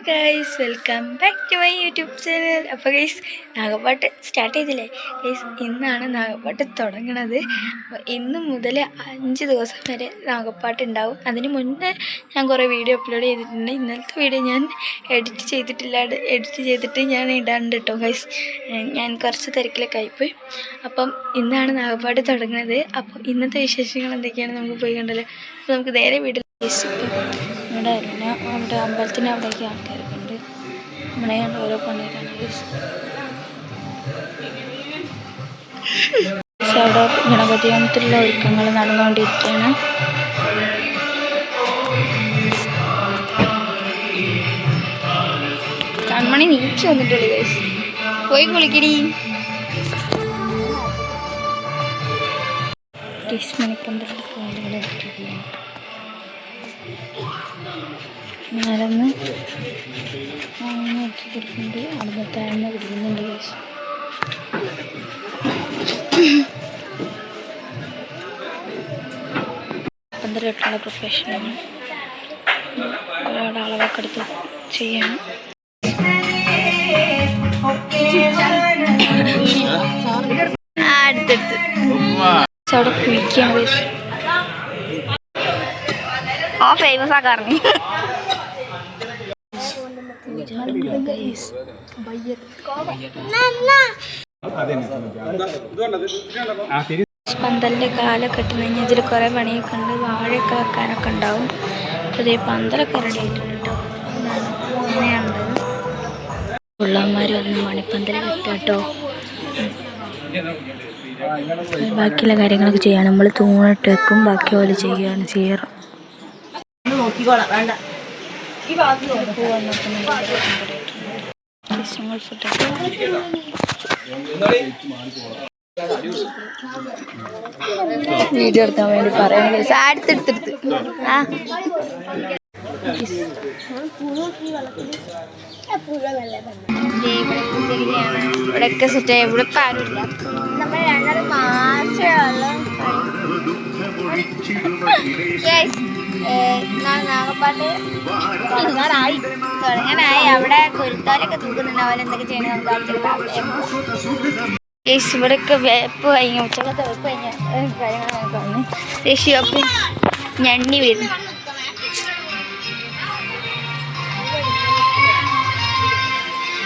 Guys, welcome back to my YouTube channel. അപ്പോൾ guys, Nagappattu start ചെയ്തില്ലേ guys? ഇന്നാണ് നാഗപ്പാട്ട് തുടങ്ങണത്. അപ്പോൾ ഇന്ന് മുതൽ 5 ദിവസം വരെ നാഗപ്പാട്ട് ഉണ്ടാവും. അതിന് മുന്നേ ഞാൻ കുറേ വീഡിയോ അപ്ലോഡ് ചെയ്തിട്ടുണ്ട്. ഇന്നലത്തെ വീഡിയോ ഞാൻ എഡിറ്റ് ചെയ്തിട്ടില്ല. എഡിറ്റ് ചെയ്തിട്ട് ഞാൻ ഇടാണ്ട് കേട്ടോ ഗൈസ്. ഞാൻ കുറച്ച് തിരക്കിലൊക്കെ ആയിപ്പോയി. അപ്പം ഇന്നാണ് നാഗപ്പാട്ട് തുടങ്ങുന്നത്. അപ്പോൾ ഇന്നത്തെ വിശേഷങ്ങൾ എന്തൊക്കെയാണ് നമുക്ക് പോയി കണ്ടല്ലോ. അപ്പോൾ നമുക്ക് നേരെ വീട്ടിൽ ഇവിടെ അരുണ അവിടെ അമ്പലത്തിൻ്റെ അവിടേക്ക് ആൾക്കാരൊക്കെ ഉണ്ട്. നമ്മളെ കണ്ട് ഓരോ പണിയിലാണ് അവിടെ ഗണപതി ഹോമത്തിലുള്ള ഒരുക്കങ്ങൾ നടന്നുകൊണ്ടിരിക്കുകയാണ്. കൺമണി നീച്ചു വന്നിട്ടുള്ളൂ ഗൈസ്. പോയി കുളിക്കടി. മണിപ്പന്തലിൻ്റെ കാലുകളെ ഇട്ടിരിക്കുകയാണ്. മലന്ന് നോക്കി കൊടുക്കുന്നുണ്ട്. അവിടെ താഴ്ന്ന പിടിക്കുന്നുണ്ട് ഗൈസ്. പന്തലിട്ടുള്ള പ്രൊഫഷനാണ്. ഒരുപാട് അളവൊക്കെ എടുത്ത് ചെയ്യണം. അടുത്തടുത്ത് അവിടെ കുഴിക്കുകയാണ് ഗൈസ്. ആ ഫേമസ് ആക്കാറുണ്ട്. പന്തലിൻ്റെ കാലൊക്കെ ഇട്ട് കഴിഞ്ഞാൽ ഇതിൽ കുറേ പണിയൊക്കെ ഉണ്ട്. വാഴയൊക്കെ വെക്കാനൊക്കെ ഉണ്ടാവും. അതേ പന്തലൊക്കെ റെഡി ആയിട്ടുണ്ട് കേട്ടോ. അങ്ങനെയാണുള്ളത്. പിള്ളേന്മാർ വന്ന് മണിപ്പന്തൽ കെട്ടോ. ബാക്കിയുള്ള കാര്യങ്ങളൊക്കെ ചെയ്യാൻ നമ്മൾ തൂണിട്ട് വെക്കും. ബാക്കി പോലെ ചെയ്യുകയാണ് ചെയ്യാറ്. വീഡിയോ എടുക്കാൻ വേണ്ടി പറയണെങ്കിൽ അടുത്തെടുത്തെടുത്ത് ഇവിടെയൊക്കെ സെറ്റ്. ഇവിടെ ഇപ്പം ആരുമില്ല. നമ്മൾ രണ്ടാളും നാഗപ്പാട്ട് തുടങ്ങാനായി. അവിടെ കുരുത്തോലൊക്കെ തൂക്കുന്നുണ്ട്. അവരെന്തൊക്കെ ചെയ്യണം നമുക്ക്. യേശു ഇവിടെയൊക്കെ വേപ്പ് കഴിഞ്ഞ ഉച്ചക്കത്തെ വെപ്പ് കഴിഞ്ഞ കാര്യങ്ങളൊക്കെ പറഞ്ഞു. യേശു അപ്പം ഞണ്ണി വരുന്നു.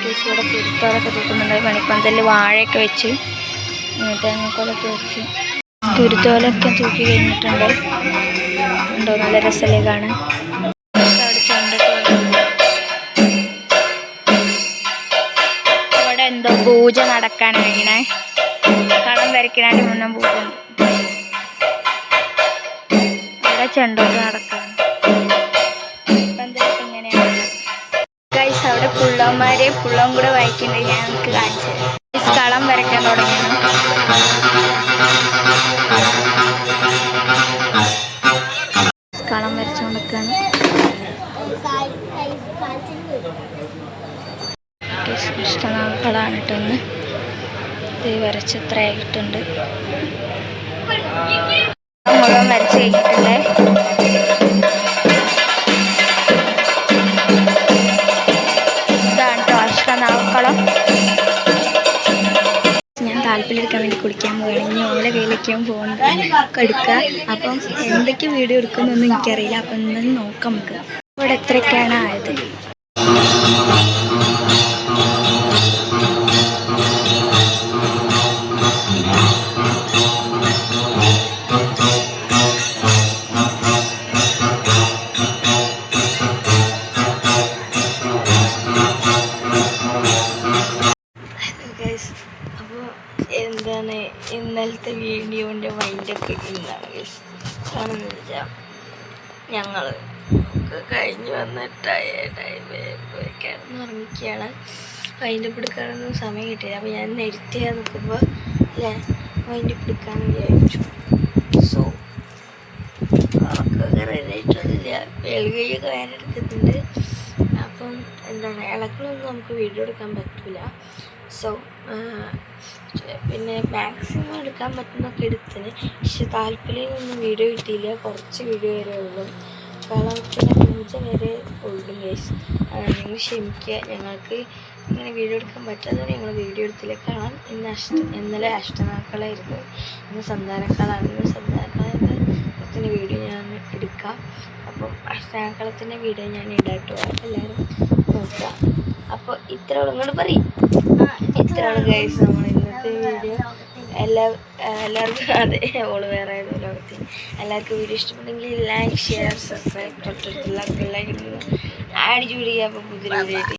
യേശു ഇവിടെ കുരുത്തോലൊക്കെ തൂക്കുന്നുണ്ട്. മണിപ്പന്തലിൽ വാഴയൊക്കെ വെച്ച് തേങ്ങക്കോലൊക്കെ വെച്ച് കുരുത്തോലൊക്കെ തൂക്കി കഴിഞ്ഞിട്ടുണ്ട്. ഉണ്ടോ? നല്ല രസമല്ലേ കാണാൻ. ഇവിടെ എന്തോ പൂജ നടക്കാനാണ്. കളം വരയ്ക്കാനായിട്ട് മുന്നേ പൂജ ഉണ്ട്. ഇവിടെ ചെണ്ടോട്ട് നടക്കാണ്. പന്തലൊക്കെ ഇങ്ങനെയാണ് ഗൈസ്. അവിടെ പുള്ളവും കൂടെ വായിക്കുന്നുണ്ട്. ഞാൻ നമുക്ക് കാണിച്ചു തരാം. കളം വരയ്ക്കാൻ തുടങ്ങിയാണ്. കളം വരച്ചുകൊണ്ടിരിക്കുകയാണ്. ഇഷ്ടനാളാണ് കേട്ടോ. ഇന്ന് ഇത് വരച്ച് ഇത്ര ആയിട്ടുണ്ട്. മുഴുവൻ വരച്ച് കഴിഞ്ഞിട്ടുണ്ട്. ഇതാണ് കേട്ടോ അഷ്ടനാവക്കളം. ഞാൻ താല്പര്യമെടുക്കാൻ വേണ്ടി കുടിക്കാൻ പോവുകയാണ്. ഇനി ഓലെ കയ്യിലേക്കും പോകുന്നത് എടുക്കുക. അപ്പം എന്തൊക്കെ വീഡിയോ എടുക്കുന്നൊന്നും എനിക്കറിയില്ല. അപ്പം എന്തായാലും നോക്കാം നമുക്ക്. ഇവിടെ എത്രയൊക്കെയാണ് ആയത്. എന്താണ് ഇന്നലത്തെ വീഡിയോൻ്റെ മൈൻഡൊക്കെ ഇന്നാണ് ഗൈസ്. കാരണമെന്ന് വെച്ചാൽ ഞങ്ങൾ കഴിഞ്ഞ് വന്ന് ടയേർഡായി കിടന്നുറങ്ങിക്കുകയാണ്. മൈൻഡപ്പ് എടുക്കാനൊന്നും സമയം കിട്ടിയില്ല. അപ്പോൾ ഞാൻ എഡിറ്റ് ചെയ്യാൻ നിൽക്കുമ്പോൾ അല്ലേ മൈൻഡപ്പ് എടുക്കാമെന്ന് വിചാരിച്ചു. സോ അവർക്കൊക്കെ റെഡി ആയിട്ടൊന്നുമില്ല. വെളുകയൊക്കെ വേറെ എടുക്കുന്നുണ്ട്. അപ്പം എന്താണ് ഇളക്കളൊന്നും നമുക്ക് വീഡിയോ എടുക്കാൻ പറ്റില്ല. സോ പിന്നെ മാക്സിമം എടുക്കാൻ പറ്റുന്നൊക്കെ എടുത്തിന്. പക്ഷെ താല്പര്യമൊന്നും വീഡിയോ കിട്ടിയില്ല. കുറച്ച് വീഡിയോ വരെ ഉള്ളൂ. അഷ്ടനാഗക്കാലത്തിന് പൂജ വരെ ഉള്ളു ഗൈസ്. നിങ്ങൾ ക്ഷമിക്കുക, ഞങ്ങൾക്ക് ഇങ്ങനെ വീഡിയോ എടുക്കാൻ പറ്റാത്തതുകൊണ്ട് ഞങ്ങൾ വീഡിയോ എടുത്തില്ല. കാണാം, ഇന്നലെ അഷ്ടനാഗക്കളായിരുന്നു, ഇന്ന് സന്താനക്കാളാണ്. ഇന്ന് സന്താനക്കാലത്തിൻ്റെ വീഡിയോ ഞാൻ എടുക്കാം. അപ്പോൾ അഷ്ടനാഗക്കളത്തിൻ്റെ വീഡിയോ ഞാൻ ഇടാട്ടോ, എല്ലാവരും നോക്കുക. അപ്പോൾ ഇത്രയോളം ഇങ്ങോട്ട് പറയും. ഇത്രയാണ് ഗൈസ് നമ്മൾ ഇന്നത്തെ വീഡിയോ. എല്ലാവർക്കും അതെ ഓള് വേറെ ഏതോ ലോകത്ത്. എല്ലാവർക്കും വീഡിയോ ഇഷ്ടപ്പെട്ടെങ്കിൽ ലൈക്ക്, ഷെയർ, സബ്സ്ക്രൈബ്, തൊട്ടടുത്തുള്ള ബെല്ലൈക്കൺ അടിച്ചു പിടിക്കുക. അപ്പോൾ പുതിയൊരു വീഡിയോ